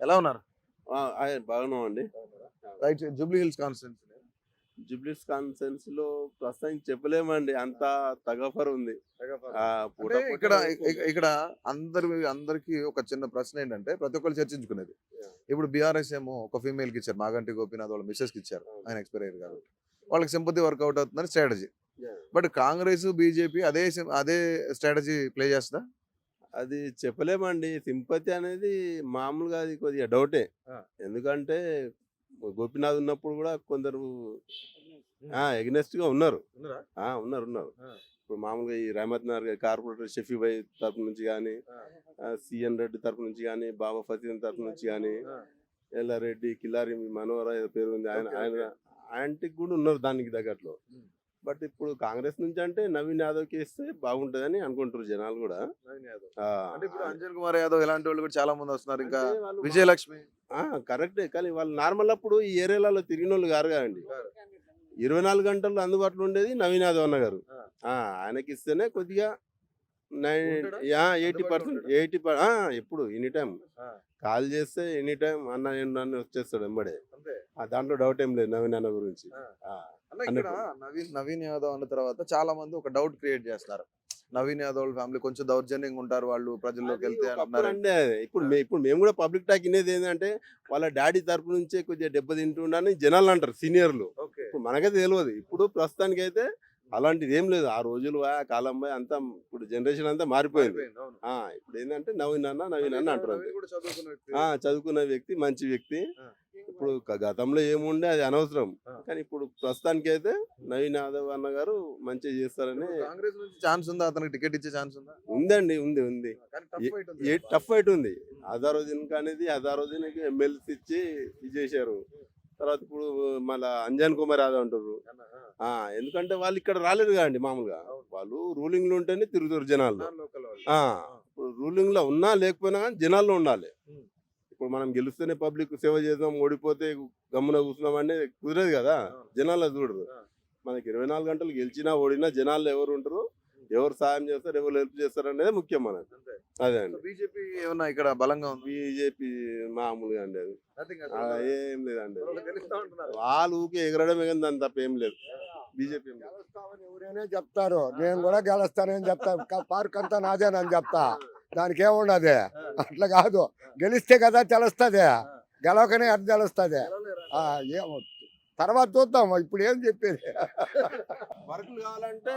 ఎలా ఉన్నారు? బాగున్నామండి. రైట్. జూబ్లీ హిల్స్ కాన్స్టిట్యున్సీ జూబ్లీస్ కాన్ఫరెన్స్ లో ప్రస్తుతానికి చెప్పలేమండి. అంత తగఫర్ ఉంది. అంటే ఇక్కడ ఇక్కడ అందరికి ఒక చిన్న ప్రశ్న ఏంటంటే ప్రతి ఒక్కరు చర్చించుకునేది. ఇప్పుడు బీఆర్ఎస్ ఏమో ఒక ఫీమేల్ కి ఇచ్చారు, మాగంటి గోపీనాథ్ వాళ్ళ మిస్సెస్ కి ఇచ్చారు, ఆయన ఎక్స్పైర్ అయ్యారు కాబట్టి వాళ్ళకి సింపతి వర్కౌట్ అవుతుందని స్ట్రాటజీ. బట్ కాంగ్రెస్ బీజేపీ అదే స్ట్రాటజీ ప్లే చేస్తుందా? అది చెప్పలేమండి. సింపతి అనేది మామూలుగా అది కొద్దిగా డౌటే. ఎందుకంటే గోపీనాథ్ ఉన్నప్పుడు కూడా కొందరు ఎగ్నెస్ట్ గా ఉన్నారు. ఉన్నారు. ఇప్పుడు మామూలుగా ఈ రహమత్ నగర్ కార్పొరేటర్ షఫీ భాయ్ తరపు నుంచి కానీ, సిఎన్ రెడ్డి తరపు నుంచి కానీ, బాబా ఫతీన్ తరపు నుంచి కానీ, ఎల్లారెడ్డి కిల్లారి మనోహర ఏదో పేరు ఉంది, ఆయనకి కూడా ఉన్నారు దానికి తగ్గట్లు. బట్ ఇప్పుడు కాంగ్రెస్ నుంచి అంటే నవీన్ యాదవ్కి ఇస్తే బాగుంటుందని అనుకుంటారు జనాలు కూడా. అంటే ఇప్పుడు అంజన్ కుమార్ యాదవ్ ఇలాంటి వాళ్ళు కూడా చాలా మంది వస్తున్నారు. ఇంకా విజయలక్ష్మి కరెక్టే, కానీ వాళ్ళు నార్మల్ అప్పుడు ఈ ఏరియాలలో తిరిగిన వాళ్ళు కారు కదండి. 24 గంటలు అందుబాటులో ఉండేది నవీన్ యాదవ్ అన్న గారు. ఆయనకి ఇస్తేనే కొద్దిగా 80% ఎప్పుడు ఎనీ టైం కాల్ చేస్తే ఎనీ టైం నన్ను వచ్చేస్తాడు వెంబడే. దాంట్లో డౌట్ ఏం లేదు నవీన్ అన్న గురించి. నవీన్ యాదవ్ అన్న తర్వాత చాలా మంది ఒక డౌట్ క్రియేట్ చేస్తారు. నవీన్ యాదవ్ ఫ్యామిలీ కొంచెం దౌర్జన్యంగా ఉంటారు, వాళ్ళు ప్రజల్లోకి వెళ్తే అంటే ఇప్పుడు మేము కూడా పబ్లిక్ టాక్ ఇనేది ఏంటంటే వాళ్ళ డాడీ తరపు నుంచే కొద్దిగా దెబ్బతింటుండని జనాలు అంటారు సీనియర్లు. ఇప్పుడు మనకైతే తెలియదు. ఇప్పుడు ప్రస్తుతానికి అయితే అలాంటిది ఏం లేదు. ఆ రోజులు ఆ కాలం అంతా ఇప్పుడు జనరేషన్ అంతా మారిపోయింది. ఇప్పుడు ఏంటంటే నవీన్ అన్న అంటారు. చదువుకున్న వ్యక్తి, మంచి వ్యక్తి. ఇప్పుడు గతంలో ఏముండే అది అనవసరం, కానీ ఇప్పుడు ప్రస్తుతానికి అయితే నవీన్ యాదవ్ అన్న గారు మంచిగా చేస్తారని. కాంగ్రెస్ నుంచి ఛాన్స్ ఉందా? అతనికి టికెట్ ఇచ్చే ఛాన్స్ ఉందా? ఉందండి, ఉంది. టఫ్ ఫైట్ ఉంది. అజారుద్దీన్ అనేది అజారుద్దీన్కి ఎమ్మెల్సీ ఇచ్చి ఇది చేశారు. తర్వాత ఇప్పుడు మళ్ళా అంజన్ కుమార్ యాదవ్ అంటారు. ఎందుకంటే వాళ్ళు ఇక్కడ రాలేరు కదండి. మామూలుగా వాళ్ళు రూలింగ్ లో ఉంటేనే తిరుగుతారు జనాలు. ఇప్పుడు రూలింగ్ లో ఉన్నా లేకపోయినా కానీ జనాల్లో ఉండాలి. ఇప్పుడు మనం గెలుస్తేనే పబ్లిక్ సేవ చేద్దాం, ఓడిపోతే గమ్మున కూర్చున్నామని కుదరదు కదా. జనాల్లో చూడరు. మనకి 24 గంటలు గెలిచినా ఓడినా జనాల్లో ఎవరు ఉంటారు, ఎవరు సాయం చేస్తారు, ఎవరు హెల్ప్ చేస్తారు అనేది ముఖ్యం మనకు. అదే అండి. బీజేపీ ఏమన్నా ఇక్కడ బలంగా ఉంది? బీజేపీ మామూలుగా అండి అది ఏం లేదండి. వాళ్ళు ఊకే ఎగరడమే కానీ దాని తప్ప ఏం లేదు. బీజేపీ ఎవరైనా చెప్తారు నేను కూడా గెలుస్తానని చెప్తా, పార్క్ అంతా నాదేనని చెప్తా. దానికి ఏముండదు. అట్లా కాదు, గెలిస్తే కదా తెలుస్తుంది, గెలవకనే అది తెలుస్తుంది. ఏమో తర్వాత చూద్దాం. ఇప్పుడు ఏం చెప్పేది. వర్కులు కావాలంటే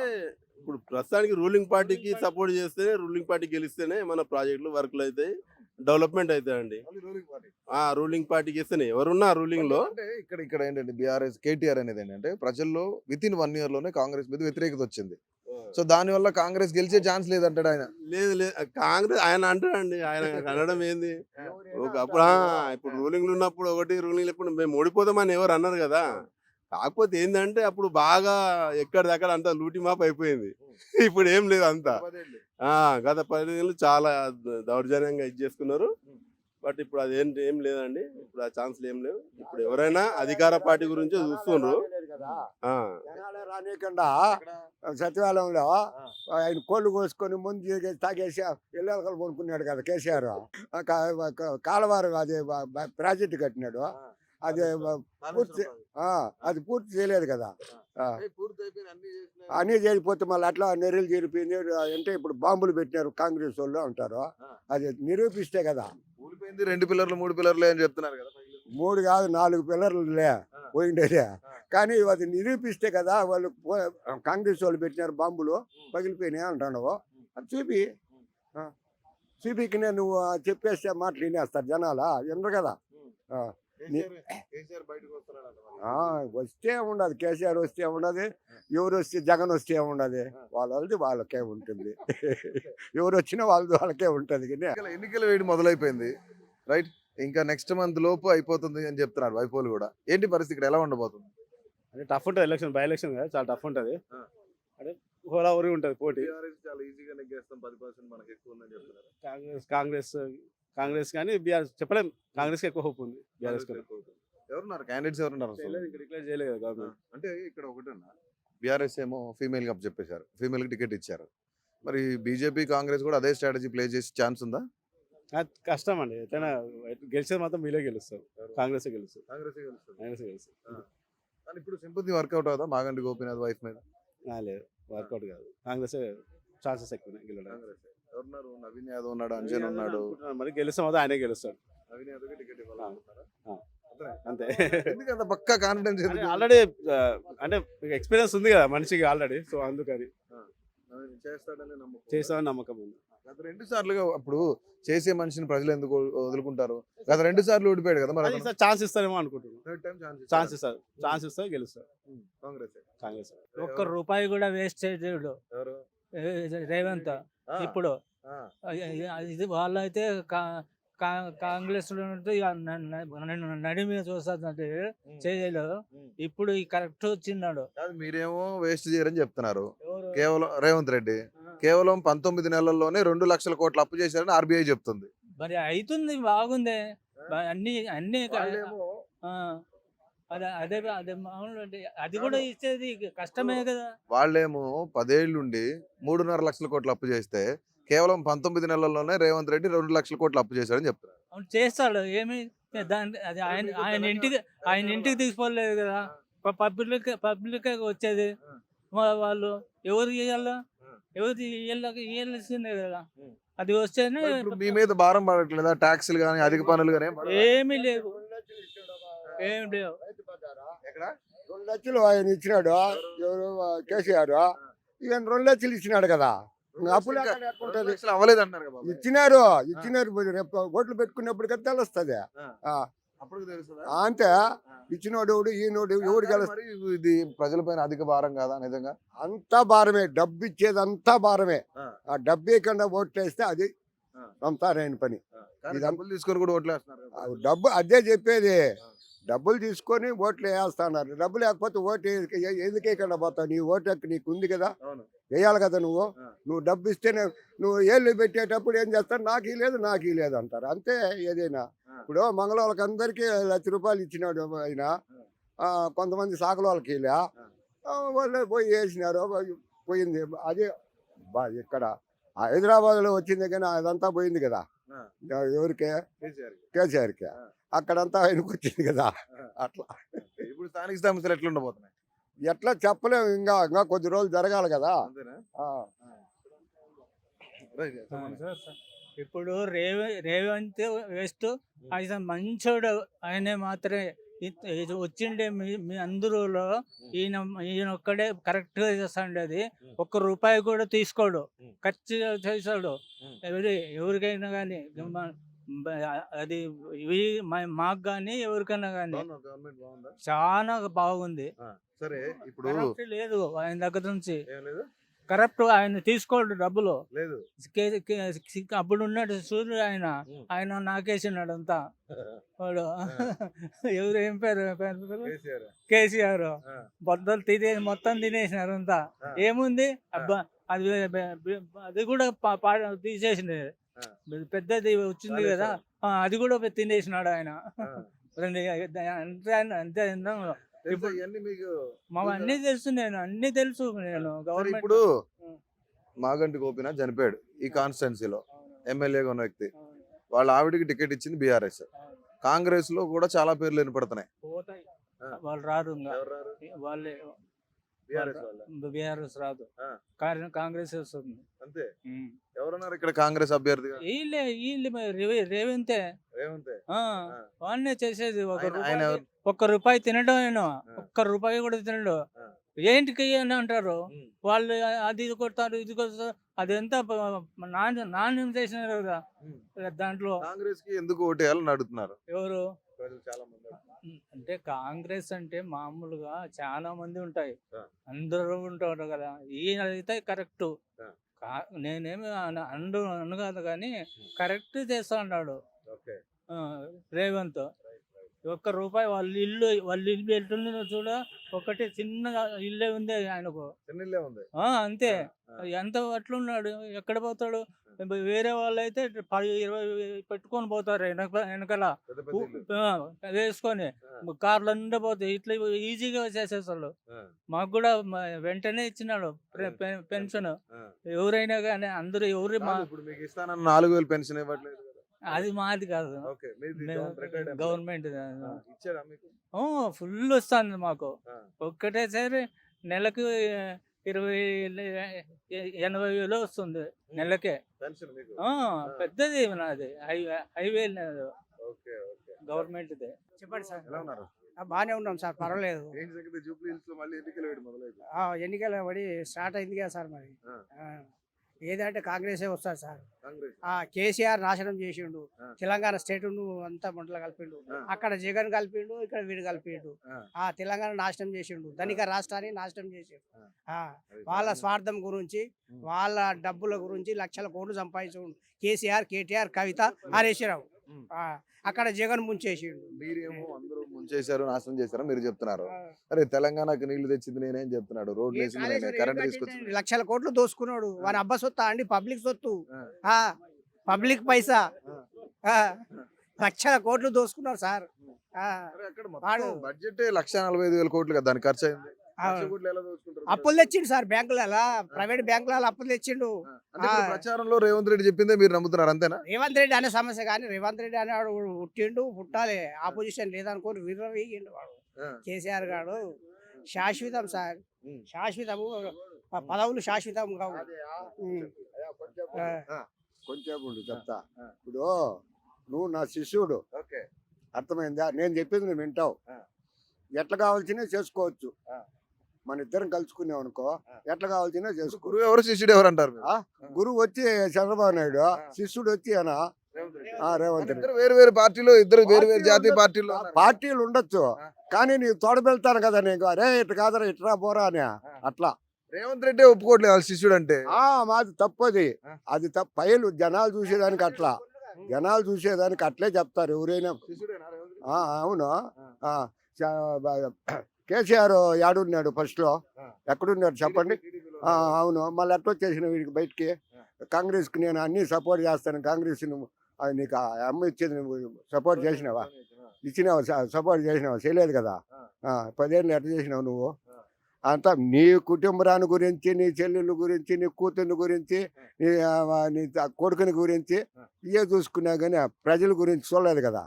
ఇప్పుడు ప్రస్తుతానికి రూలింగ్ పార్టీకి సపోర్ట్ చేస్తేనే, రూలింగ్ పార్టీ గెలిస్తేనే మన ప్రాజెక్టులు వర్కులు అవుతాయి, డెవలప్మెంట్ అవుతాయండి. రూలింగ్ పార్టీకి ఇస్తేనే ఎవరున్నా రూలింగ్ లో. ఇక్కడ ఏంటంటే బీఆర్ఎస్ కేటీఆర్ అనేది ఏంటంటే ప్రజల్లో వితిన్ 1 year లోనే కాంగ్రెస్ మీద వ్యతిరేకత వచ్చింది. సో దాని వల్ల కాంగ్రెస్ గెలిచే ఛాన్స్ లేదంటాడు ఆయన. లేదు కాంగ్రెస్ ఆయన అంటాడండి. ఆయన అనడం ఏంది, అప్పుడు ఇప్పుడు రూలింగ్ లో ఉన్నప్పుడు ఒకటి, రూలింగ్ ఇప్పుడు మేము ఓడిపోతామని ఎవరు అన్నారు కదా. కాకపోతే ఏంటంటే అప్పుడు బాగా ఎక్కడిదక్కడ అంతా లూటి మాప్ అయిపోయింది. ఇప్పుడు ఏం లేదు అంతా. గత 10 ఏళ్ళు చాలా దౌర్జన్యంగా ఇది చేసుకున్నారు. బట్ ఇప్పుడు అది ఏం లేదండి. ఇప్పుడు ఆ ఛాన్స్లు ఏం లేవు. ఇప్పుడు ఎవరైనా అధికార పార్టీ గురించి చూస్తున్నారు. రానియకుండా సచివాలయంలో ఆయన కోళ్ళు కోసుకొని ముందు తాగేసి ఎల్లెలకలు కొనుక్కున్నాడు కదా కేసీఆర్. కాలవారు అది ప్రాజెక్టు కట్టినాడు. అది పూర్తి చేయలేదు కదా. అన్నీ చేరిపోతే మళ్ళీ అట్లా నెర్రలు చేరిపోయింది అంటే ఇప్పుడు బాంబులు పెట్టినారు కాంగ్రెస్ వాళ్ళు అంటారు. అది నిరూపిస్తే కదా. 2 పిల్లర్లు 3 పిల్లర్లు అని చెప్తున్నారు కదా. 3 కాదు 4 పిల్లర్లే పోయిండేదే. కానీ అది నిరూపిస్తే కదా. వాళ్ళు కాంగ్రెస్ వాళ్ళు పెట్టినారు బాంబులు పగిలిపోయినాయి అంటున్నావు. అది చూపికి నువ్వు చెప్పేస్తే మాటలు వినేస్తారు జనాలా, వినరు కదా. వస్తే ఉండదు, కేసీఆర్ వస్తే ఉండదు, ఎవరు వస్తే జగన్ వస్తే ఉండదు. వాళ్ళది వాళ్ళకే ఉంటుంది. ఎవరు వచ్చినా వాళ్ళకే ఉంటుంది. ఎన్నికల వేడి మొదలైపోయింది, రైట్? ఇంకా నెక్స్ట్ మంత్ లోపు అయిపోతుంది అని చెప్తున్నారు వైపోలు కూడా. ఏంటి పరిస్థితి ఇక్కడ ఎలా ఉండబోతుంది? అంటే టఫ్ ఉంటుంది ఎలక్షన్, బై ఎలక్షన్ కదా, చాలా టఫ్ ఉంటుంది. అంటే హోలా ఊరి ఉంటుంది పోటీ. చాలా ఈజీగా నెగ్గేస్తాం, 10% మనకి ఎక్కువ ఉందని చెప్తున్నారు. కాంగ్రెస్ కానీ బీఆర్ఎస్ చెప్పలేం. కాంగ్రెస్ కి ఎక్కువ హోప్ ఉంది. బీఆర్ఎస్ ఎవరున్నారు క్యాండిడేట్స్ ఎవరున్నారు? డిక్లేర్ చేయలేదు కదా గవర్నమెంట్. అంటే ఇక్కడ ఒకటన్నా, బీఆర్ఎస్ ఏమో ఫీమేల్ కి చెప్పేశారు, ఫీమేల్ కి టికెట్ ఇచ్చారు. మరి బీజేపీ కాంగ్రెస్ కూడా అదే స్ట్రాటజీ ప్లే చేసే ఛాన్స్ ఉందా? అది కష్టం అండి. ఎట్లైనా గెలిచేది మాత్రం వీళ్ళే గెలుస్తారు. కాంగ్రెస్ గెలుస్తుంది. కాంగ్రెస్ గెలుస్తుంది. కాంగ్రెస్ గెలుస్తుంది. కానీ ఇప్పుడు సింపతి వర్కౌట్ అవుతా మాగంటి గోపీనాథ్ వైఫ్ మీద? లేదు వర్కౌట్ కాదు. కాంగ్రెస్ ఛాన్సెస్ ఎక్కువ గెలవడానికి. ఎవరున్నారు? నవీన్ యాదవ్ ఉన్నాడు, అంజన్ ఉన్నాడు. మరి గెలుస్తాం మాత్రం ఆయనే గెలుస్తాడు. నవీన్ యాదవ్కి టికెట్ ఇవ్వాలనుకుంటున్నారా? అంతే. ఎందుకంత పక్కా కాన్ఫిడెన్స్? ఆల్రెడీ అంటే ఎక్స్పీరియన్స్ ఉంది కదా మనిషికి ఆల్రెడీ. సో అందుకని చేస్తాడని నమ్మకం. చేస్తామని నమ్మకం ఉంది. గత 2 సార్లుగా అప్పుడు చేసే మనిషిని ప్రజలు ఎందుకు వదులుకుంటారు? గత 2 సార్లు ఓడిపోయాడు కదా, మరి అతను ఛాన్స్ ఇస్తారేమో అనుకుంటున్నాను. third time ఛాన్స్ ఇస్తారు. ఛాన్స్ ఇస్తారు గెలుస్తారు. కాంగ్రెస్. కాంగ్రెస్. ఒక్క రూపాయి కూడా వేస్ట్ చేయడు ఎవరు? రేవంత్. ఆ, ఇప్పుడు ఆ, ఇది వాళ్ళైతే కాంగ్రెస్ లో ఉంటే ఇక నడిమి చూస్తుంది చేయలేదు. ఇప్పుడు ఈ కరెక్ట్ వచ్చిన్నాడు. కాదు, మీరేమో వేస్ట్ చేయరని చెప్తున్నారు. ఎవరు? కేవలం రేవంత్ రెడ్డి కేవలం 19 నెలల్లోనే 2 లక్షల కోట్ల అప్పు చేశారని ఆర్బీఐ చెప్తుంది. మరి అవుతుంది, బాగుంది. అన్ని వాళ్ళేమో ఆ, అదే అదే మామూలు అంటే అది కూడా ఇచ్చేది కష్టమే కదా. వాళ్ళేమో 10 ఏళ్ళుండి 3.5 లక్షల కోట్ల అప్పు చేస్తే కేవలం 19 నెలల్లోనే రేవంత్ రెడ్డి 2 లక్షల కోట్ల అప్పు చేశారని చెప్తున్నారు. అవును, చేస్తాడు. ఏమి దాని అది ఆయన ఇంటికి తీసుకోలేదు కదా. పబ్లిక్ వచ్చేది. వాళ్ళు ఎవరు ఇవ్వాలా? ఎవరు ఇవ్వాల్సిందే కదా. అది వస్తేనే మరి ఇప్పుడు మీ మీద భారం పడట్లేదా? ట్యాక్సులు కానీ అధిక పనులు కానీ ఏమీ లేవు, ఏమి లేవు. ఎక్కడ 2 లక్షలు ఆయన ఇచ్చినాడు. ఎవరు? కేసీఆర్. ఇక 2 లక్షలు ఇచ్చినాడు కదా. అప్పులు రెండు లక్షలు అవ్వలేదు అంటారు కదా. ఇచ్చినారు రేపు ఓట్లు పెట్టుకున్నప్పుడు కదా తెలుస్తుంది. అప్పుడు తెలుస్తుందా? అంతే. ఇచ్చినోడు ఎవడు, ఈనోడు ఎవడు గెలుస్తుంది? మరి ఇది ప్రజలపైన అధిక భారం కాదా నిజంగా? అంతా భారమే. డబ్బు ఇచ్చేది అంతా భారమే. ఆ. ఆ డబ్బు ఇవ్వకుండా ఓట్లు వేస్తే అది సంసారైన పని. కానీ ఇది డబ్బులు తీసుకొని కూడా ఓట్లు వేస్తున్నారు కదా. ఆ డబ్బు అదే చెప్పేది. డబ్బులు తీసుకొని ఓట్లు వేస్తున్నారు. డబ్బు లేకపోతే ఓటు ఎందుకు వేయకుండా పోతావు? నీ ఓటు హక్కు నీకు ఉంది కదా, అవును. వేయాలి కదా. నువ్వు ఆ. నువ్వు డబ్బు ఇస్తేనే నువ్వు ఏళ్ళు పెట్టేటప్పుడు ఏం చేస్తారు? నాకు ఈ లేదు అంటారు. అంతే ఏదైనా. ఇప్పుడు మంగళ వాళ్ళకి అందరికీ ₹1,00,000 ఇచ్చినాడు ఆయన. కొంతమంది సాకుల వాళ్ళకి ఇలా వాళ్ళు పోయి వేసినారు, పోయింది. అదే ఇక్కడ హైదరాబాద్లో వచ్చింది కానీ అదంతా పోయింది కదా. ఎవరికే? కేసీఆర్కి. అక్కడంతా ఆయనకు వచ్చింది కదా. అట్లా ఇప్పుడు స్థానిక సమస్యలు ఎట్లా ఉండబోతున్నాయి? ఎట్లా చెప్పలేము. ఇంకా కొద్ది రోజులు జరగాలి కదా. అంతేనా? ఆ. ఇప్పుడు రేవంత్ వేస్ట్. ఆయన మంచోడు. ఆయనే మాత్రమే ఇది వచ్చిండే మీ అందరూలో ఈయన ఒక్కడే కరెక్ట్ గా చేస్తాండి. అది ₹1 కూడా తీసుకోడు, ఖర్చు చేశాడు. ఎవరికైనా కానీ అది మాకు కానీ ఎవరికైనా కానీ గవర్నమెంట్ బాగుందా? చాలా బాగుంది. సరే, ఇప్పుడు కరప్ట్ లేదు ఆయన దగ్గర నుంచి. ఏం లేదు కరప్ట్ ఆయన తీసుకోడు డబ్బులు. లేదు. అప్పుడు ఉన్నాడు సూర్యుడు. ఆయన నాకేసినాడు అంతా. వాడు ఎవరు ఏం పేరు? కేసీఆర్. బొద్దలు మొత్తం తినేసినారు అంతా. ఏముంది అబ్బా? అది కూడా తీసేసింది. పెద్దది వచ్చింది కదా, అది కూడా తినేసినాడు ఆయన. అంతే. ఇప్పుడు ఇవన్నీ మీకు అన్ని తెలుసు. అన్ని తెలుసు. నేను గవర్నమెంట్ ఇప్పుడు మాగంటి గోపీనాథ్ చనిపోయాడు ఈ కాన్స్టిట్యున్సీలో, ఎమ్మెల్యేగా ఉన్న వ్యక్తి. వాళ్ళ ఆవిడకి టికెట్ ఇచ్చింది బీఆర్ఎస్. కాంగ్రెస్ లో కూడా చాలా పేర్లు వినపడుతున్నాయి. పోతాయి, వాళ్ళు రారు. వాళ్ళే బీఆర్ఎస్ రాదు, కాంగ్రెస్ వస్తుంది అంతే. ఎవరున్నారు ఇక్కడ కాంగ్రెస్ అభ్యర్థిగా? రేవంతే. వాడినే చేసేది. ఆయన ₹1 తినడం. ఆయన ₹1 కూడా తినడు. ఏంటికి అని అంటారు వాళ్ళు. అది కొడతారు, ఇది కొడతారు. అదంతా నాణ్యం చేసినారు కదా దాంట్లో. కాంగ్రెస్ కి ఎందుకు ఓటేయాలని అడుగుతున్నారు ఎవరు? చాలా మంది. అంటే కాంగ్రెస్ అంటే మామూలుగా చాలా మంది ఉంటాయి, అందరూ ఉంటారు కదా. ఈయన అయితే కరెక్ట్. నేనేమి అనగాదు కానీ కరెక్ట్ చేస్తా అన్నాడు రేవంత్. ₹1 వాళ్ళ ఇల్లు ఎట్లుందో చూడ. ఒకటి చిన్న ఇల్లే ఉంది ఆయనకు. అంతే. ఎంత అట్లున్నాడు, ఎక్కడ పోతాడు? వేరే వాళ్ళు అయితే 10-20 పెట్టుకొని పోతారు వెనకాల వేసుకొని. కార్లు అన్నీ పోతాయి. ఇట్లా ఈజీగా చేసేస్తాడు. మాకు కూడా వెంటనే ఇచ్చినాడు పెన్షన్. ఎవరైనా కానీ అందరూ ఎవరు 4,000 పెన్షన్ ఇవ్వట్లేదు. అది మాది కాదు. ఓకే మీది మేము రిటైర్డ్ గవర్నమెంట్ ఇచ్చారా మీకు ఫుల్ వస్తుంది మాకు. ఆ. ఒక్కటేసారి నెలకు 80,000 వస్తుంది నెలకే. పెన్షన్ మీకు పెద్దది నాది హైవే ఓకే ఓకే గవర్నమెంట్ది. చెప్పండి సార్. ఎలా ఉన్నారు బాగానే ఉన్నాం సార్, పర్వాలేదు. ఏంటి సంగతి జూబ్లీ హిల్స్ లో మళ్ళీ ఎన్నికలు వేయడం మొదలైంది ఎన్నికల పడి స్టార్ట్ అయింది కదా సార్ మరి. ఆ. ఆ, ఏదంటే కాంగ్రెసే వస్తారు సార్. కాంగ్రెస్ కేసీఆర్ నాశనం చేసిండు, ఆ. తెలంగాణ స్టేట్ అంతా మంటలు కలిపిండు. ఆ. అక్కడ జగన్ కలిపిండు, ఇక్కడ వీడు కలిపిండు. ఆ. తెలంగాణ నాశనం చేసిండు, ధనిక రాష్ట్రాన్ని నాశనం చేసిండు. అది వాళ్ళ చాలా- స్వార్థం గురించి, ఉం. వాళ్ళ డబ్బుల గురించి లక్షల కోట్లు సంపాదించుండు. కేసీఆర్, కేటీఆర్, కవిత, హరీష్ రావు. ఉం. అక్కడ జగన్ ముంచేసిండు. మీరేమో అందరూ ముంచేశారు నాశనం చేశారు మీరు చెప్తున్నారు ఆ. అరే తెలంగాణకు నీళ్లు తెచ్చింది నేనేం చెప్తున్నాడు రోడ్లు ఏ వేసింది నేనే కాళేశ్వరం కరెంట్ ఏం తీసుకొచ్చింది కట్టిండు? లక్షల కోట్లు దోసుకున్నాడు. వాని అబ్బ సొత్తా అండి, పబ్లిక్ సొత్తు. ఆ. పబ్లిక్ పైసా. ఆ. లక్షల కోట్లు దోసుకున్నారు సార్. అరే అక్కడ వాడు- మొత్తం బడ్జెట్ 1,45,000 కోట్లు కదా దానికి ఖర్చు అయింది ఆ. 1,00,000 కోట్లు ఎలా దోచుకుంటారు అప్పులు తెచ్చిండు సార్ బ్యాంకులలో, ప్రైవేట్ బ్యాంకులలో అప్పులు తెచ్చిండు. అంటే ఇప్పుడు ప్రచారంలో రేవంత్ రెడ్డి చెప్పిందే మీరు నమ్ముతున్నారు అంతేనా రేవంత్ రెడ్డి అనే సమస్య కానీ, రేవంత్ రెడ్డి అనేవాడు పుట్టిండు, పుట్టాలి. ఆపోజిషన్ లేదనుకోని వీగిండు వాడు. ఆ. కేసీఆర్ గారు శాశ్వతం సార్, ఉం. శాశ్వతము. పదవులు శాశ్వతం కావు. ఉం. కొంచెం ఉండు చెప్తా. ఆ. ఇప్పుడు నువ్వు నా శిష్యుడు, ఓకే అర్థమైందా? నేను చెప్పింది నువ్వు వింటావు. ఆ. ఎట్లా కావాల్సినవి చేసుకోవచ్చు. ఆ. మన ఇద్దరం కలుసుకున్నాం అనుకో, ఎట్లా కావాల్సినవి చేసుకో. గురువు ఎవరు శిష్యుడు ఎవరు అంటారు మీరు? ఆ? గురువు వచ్చి చంద్రబాబు నాయుడు, శిష్యుడు వచ్చి ఆయన రేవంత్ రెడ్డి. రేవంత్ కానీ రెడ్డి. ఇద్దరు వేరు వేరు పార్టీలో ఇద్దరు వేరు వేరు పార్టీలు జాతీయ ఉండొచ్చు. పార్టీలో ఉన్నారు. పార్టీలు ఉండొచ్చు, ఆ. కానీ నీకు తోడబెళ్తాను కదా నీకు, అరే ఇటు కాదరా ఇట్రా పోరా అని. అట్లా రేవంత్ రెడ్డి ఒప్పుకోవట్లేదు వాళ్ళ శిష్యుడు అంటే మాది తప్పది. ఆ. అది పైలు జనాలు చూసేదానికి అట్లా, జనాలు చూసేదానికి అట్లే చెప్తారు ఎవరైనా. శిష్యుడేనా రేవంత్ రెడ్డి? అవును. కేసీఆర్ యాడున్నాడు ఫస్ట్ లో, ఆ. ఎక్కడున్నాడు చెప్పండి. టీడీపీలో అవును, మళ్ళీ ఎట్లా వచ్చేసిన వీడికి బయటికి. కాంగ్రెస్కి నేను అన్ని సపోర్ట్ చేస్తాను. కాంగ్రెస్ నీకు ఆ అమ్మ ఇచ్చేది నువ్వు సపోర్ట్ చేసినావా? ఇచ్చినావా? సపోర్ట్ చేసినావా? చేయలేదు కదా. 10 ఏళ్ళు ఎట్లా చేసినావు నువ్వు? అంతా నీ కుటుంబాన్ని గురించి, నీ చెల్లెళ్ళ గురించి, నీ కూతుర్ని గురించి, నీ కొడుకుని గురించి ఇవే చూసుకున్నా కానీ ప్రజల గురించి చూడలేదు కదా.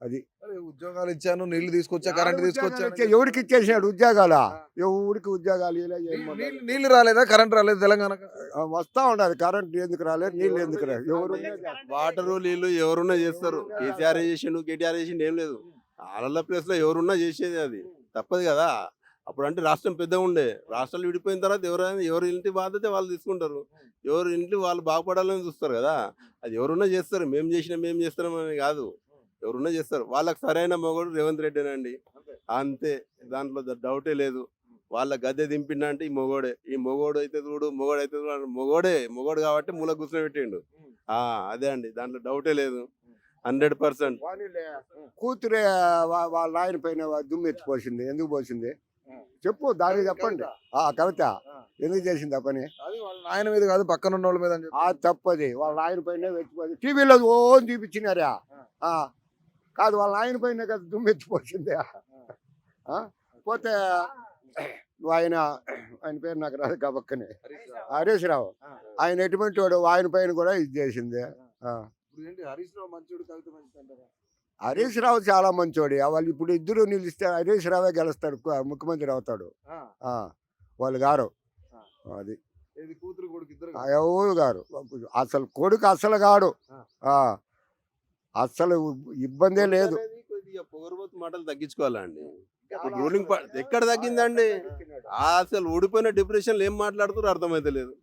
అది అరే ఉద్యోగాలు ఇచ్చాను నీళ్లు తీసుకొచ్చా కరెంట్ తీసుకొచ్చా ఎవరికి ఇచ్చేసినాడు ఉద్యోగాలు? ఎవరికి ఉద్యోగాలు నీళ్లు రాలేదా కరెంట్ రాలేదు తెలంగాణకు వస్తా ఉండదు. కరెంట్ ఎందుకు రాలేదు, నీళ్ళు ఎందుకు రాలేదు? ఎవరు వాటరు నీళ్ళు ఎవరున్నా చేస్తారు. కేసీఆర్ చేసిండు, కేటీఆర్ చేసిండు, ఏం లేదు. వాళ్ళ ప్లేస్ లో ఎవరున్నా చేసేది, అది తప్పదు కదా. అప్పుడు అంటే రాష్ట్రం పెద్దగా ఉండే, రాష్ట్రాలు విడిపోయిన తర్వాత ఎవరి ఇంటి బాధ్యత వాళ్ళు తీసుకుంటారు. ఎవరి ఇంటి వాళ్ళు బాగుపడాలని చూస్తారు కదా. అది ఎవరున్నా చేస్తారు. మేము చేస్తున్నాం అని కాదు, ఎవరున్నా చేస్తారు. వాళ్ళకి సరైన మొగడు రేవంత్ రెడ్డినండి, అంతే. దాంట్లో డౌటే లేదు. వాళ్ళ గద్దె దింపిండంటే ఈ మొగోడు అయితే చూడు, మొగోడు కాబట్టి మూల కూర్చోబెట్టిండు. అదే అండి, దాంట్లో డౌటే లేదు. 100%. కూతురే వాళ్ళ ఆయన పైన దుమ్ము ఎత్తి పోసింది. ఎందుకు పోసింది చెప్పు, దానికి చెప్పండి. కవిత ఎందుకు చేసింది ఆ పని? అది వాళ్ళ ఆయన మీద కాదు పక్కన ఉన్న వాళ్ళ మీద అని చెప్పి. తప్పది. వాళ్ళ ఆయన పైన వెచ్చిపోయింది. టీవీలో చూపించినారా? కాదు, వాళ్ళ ఆయన పైన కదా దుమ్ము ఎత్తిపోసింది. పోతే ఆయన పేరు నాకు రాదు కాబక్కనే, హరీష్ రావు. ఆయన ఎటువంటి వాడు, ఆయన పైన కూడా ఇది చేసింది. ఇప్పుడు ఏంటి హరీష్ రావు మంచోడు కవిత మంచిది అంటారా? హరీష్ రావు చాలా మంచోడు. వాళ్ళు ఇప్పుడు ఇద్దరు నిలిస్తే హరీష్ రావే గెలుస్తాడు, ముఖ్యమంత్రి అవుతాడు. వాళ్ళు గారు అది ఏది కూతురు కొడుకు ఇద్దరు ఎవరు గారు అసలు కొడుకు అసలు గాడు. అసలు ఇబ్బందే లేదు. కొద్దిగా పొగరుబోతు మాటలు తగ్గించుకోవాలండి. ఇప్పుడు రూలింగ్ ఎక్కడ తగ్గిందండి? అసలు ఓడిపోయిన డిప్రెషన్లు ఏం మాట్లాడుతారో అర్థమైతే లేదు.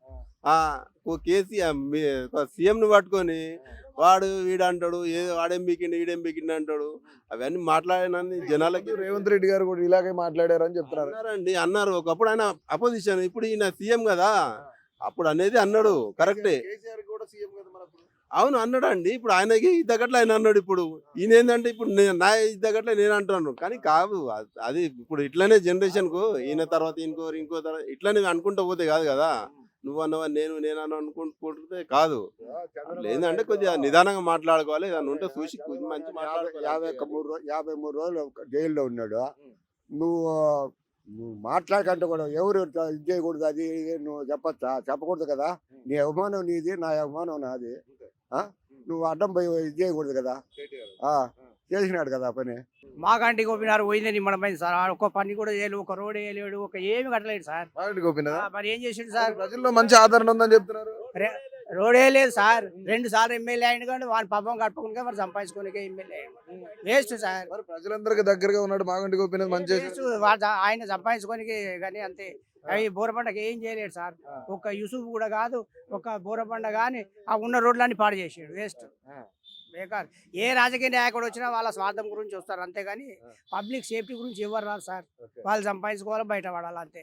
కేసీఆర్ సీఎం ని పట్టుకొని వీడు అంటాడు, వాడేం బీకిండి వీడేం బీకిండి అంటాడు. అవన్నీ మాట్లాడినన్ని జనాలకి రేవంత్ రెడ్డి గారు కూడా ఇలాగే మాట్లాడారు అని చెప్తున్నారు. అన్నారు. ఒకప్పుడు ఆయన అపోజిషన్, ఇప్పుడు ఈయన సీఎం కదా. అప్పుడు అనేది అన్నాడు, కరెక్టే. అవును అన్నాడు అండి. ఇప్పుడు ఆయనకి ఇద్దగట్ల ఆయన అన్నాడు. ఇప్పుడు ఈయన ఏంటంటే ఇప్పుడు నా ఇద్దగట్ల నేను అంటున్నాను, కానీ కాదు. అది ఇప్పుడు ఇట్లనే జనరేషన్ కు ఈయన తర్వాత ఇంకో తర్వాత ఇట్లనే అనుకుంటూ పోతే కాదు కదా. నువ్వు అన్నవా నేను అన్న అనుకుంటుంటే కాదు. ఏంటంటే కొద్దిగా నిదానంగా మాట్లాడుకోవాలి. ఏదన్నా ఉంటే చూసి మంచి 53 రోజులు జైల్లో ఉన్నాడు. నువ్వు మాట్లాడకంటే కూడా ఎవరు ఇది చేయకూడదు, అది నువ్వు చెప్పచ్చా? చెప్పకూడదు కదా. నీ అవమానం నీది, నా అవమానం నాది. నువ్వు అడ్డం పోయి ఇది చేయకూడదు కదా. ఆ, చేసినాడు కదా ఆ పని. మాగంటి గోపినారు పోయిందని నిమ్మడమైంది సార్. ఒక్క పని కూడా చేయలేడు, ఒక రోడ్ వేయలేడు, ఒక ఏమి కట్టలేడు సార్. మాగంటి గోపీనాథ్ మరి ఏం చేసిండు సార్? ప్రజల్లో మంచి ఆదరణ ఉందని చెప్తున్నారు. రోడ్ వేయలేదు సార్. 2 సార్లు ఎమ్మెల్యే అయింది కానీ వాని పాపం కట్టుకుని మరి సంపాదించుకోనికే ఎమ్మెల్యే వేస్ట్ సార్. మరి ప్రజలందరికీ దగ్గరగా ఉన్నాడు మాగంటి గోపీనాథ్, మంచి వేస్ట్. ఆయన సంపాదించుకోనికి కానీ అంతే. అవి బోరబండకి ఏం చేయలేడు సార్. ఒక యూసుఫ్ కూడా కాదు, ఒక బోరబండ కానీ ఆ ఉన్న రోడ్లన్నీ పాడు చేసాడు. వేస్ట్, బేకార్. ఏ రాజకీయ నాయకుడు వచ్చినా వాళ్ళ స్వార్థం గురించి వస్తారు అంతేగాని పబ్లిక్ సేఫ్టీ గురించి ఎవరు రాదు సార్. వాళ్ళు సంపాదించుకోవాలి, బయట పడాలి అంతే.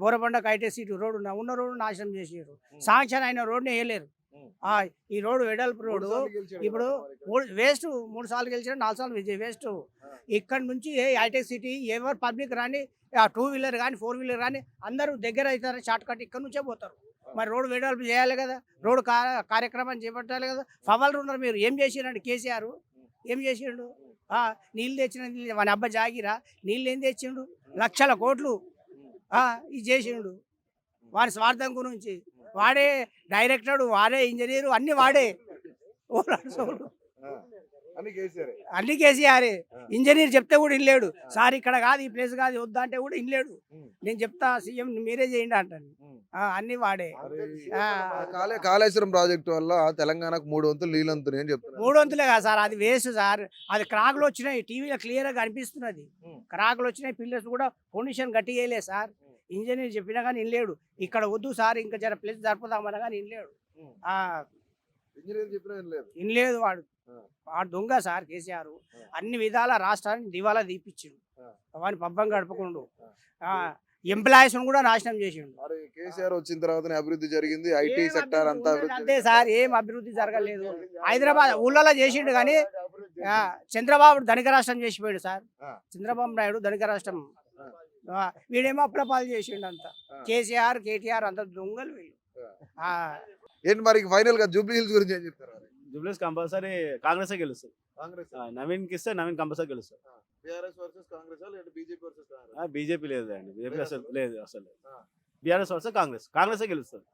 బోరబండకు అయితే సీటు రోడ్డు ఉన్న రోడ్డు నాశనం చేసారు. శాంక్షన్ అయిన రోడ్డుని వేయలేరు. ఈ రోడ్డు వెడల్పు రోడ్డు ఇప్పుడు వేస్ట్. 3 సార్లు గెలిచిన 4 సార్లు విజయ్ వేస్ట్. ఇక్కడ నుంచి హైటెక్ సిటీ ఎవరు పబ్లిక్ రాని 2 వీలర్ కానీ 4 వీలర్ కానీ అందరూ దగ్గర అవుతారు. షార్ట్ కట్ ఇక్కడ నుంచే పోతారు. మరి రోడ్డు వెడల్పు చేయాలి కదా, రోడ్డు కార్యక్రమాన్ని చేపట్టాలి కదా. ఫవల్ ఉన్నారు మీరు. ఏం చేసిరండి కేసీఆర్? ఏం చేసిండు? నీళ్ళు తెచ్చిన మన అబ్బా జాగిరా. నీళ్ళు ఏం తెచ్చిండు? లక్షల కోట్లు ఇది చేసిండు. వారి స్వార్థం గురించి. వాడే డైరెక్టర్, వాడే ఇంజనీరు, అన్ని వాడే. అన్ని కేసీఆర్. ఇంజనీర్ చెప్తే కూడా ఇనలేడు. సార్ ఇక్కడ కాదు, ఈ ప్లేస్ కాదు, వద్దా అంటే కూడా ఇనలేడు. నేను చెప్తా సీఎం మీరే చేయండి అంటాను. అన్ని వాడే. కాళేశ్వరం ప్రాజెక్టు వల్ల తెలంగాణకు 3 వంతులు నీళ్ళు అందుతున్నాయి అని చెప్తున్నారు. 3 వంతులే కాదు సార్, అది వేస్ట్ సార్. అది క్రాకులు వచ్చినాయి, టీవీలో క్లియర్ గా కనిపిస్తున్నది. క్రాకులు వచ్చినాయి, పిల్లర్స్ కూడా ఫౌండేషన్ గట్టిగా వేయలేదు సార్. ఇంజనీర్ చెప్పినా కానీ ఇనలేడు. ఇక్కడ వద్దు సార్, ఇంకా జర ప్లేస్ జరుపుదామన్నా కానీ ఇనలేడు. ఇనలేదు వాడు. వాడు దొంగ సార్ కేసీఆర్. అన్ని విధాల రాష్ట్రాన్ని దివాలా తీపిచ్చిండు. వాడిని పబ్బం గడపకుండు. ఎంప్లాయీస్ కూడా నాశనం చేసిండు. కేసీఆర్ వచ్చిన తర్వాత అభివృద్ధి జరిగింది, ఐటీ సెక్టర్ అంతా అంతే సార్. ఏం అభివృద్ధి జరగలేదు. హైదరాబాద్ ఊళ్ళలో చేసిండు కానీ చంద్రబాబు ధనిక రాష్ట్రం చేసిపోయాడు సార్. చంద్రబాబు నాయుడు ధనిక రాష్ట్రం. వీడేమో అప్లపాలు చేసిండు అంతా. కేసీఆర్ కేటీఆర్ అంత దొంగలు వీళ్ళు. ఏంటి మరి ఫైనల్ గా జూబ్లీ హిల్స్ గురించి ఏం చెప్తారు? జూబ్లీస్ కంపల్సరీ కాంగ్రెస్ గెలుస్తుంది. నవీన్ కి ఇస్తే నవీన్ కంపల్సరీ గెలుస్తుంది. బీజేపీ లేదు అండి, బీజేపీ అసలు లేదు. అసలు బీఆర్ఎస్ వర్సెస్ కాంగ్రెస్ గెలుస్తుంది.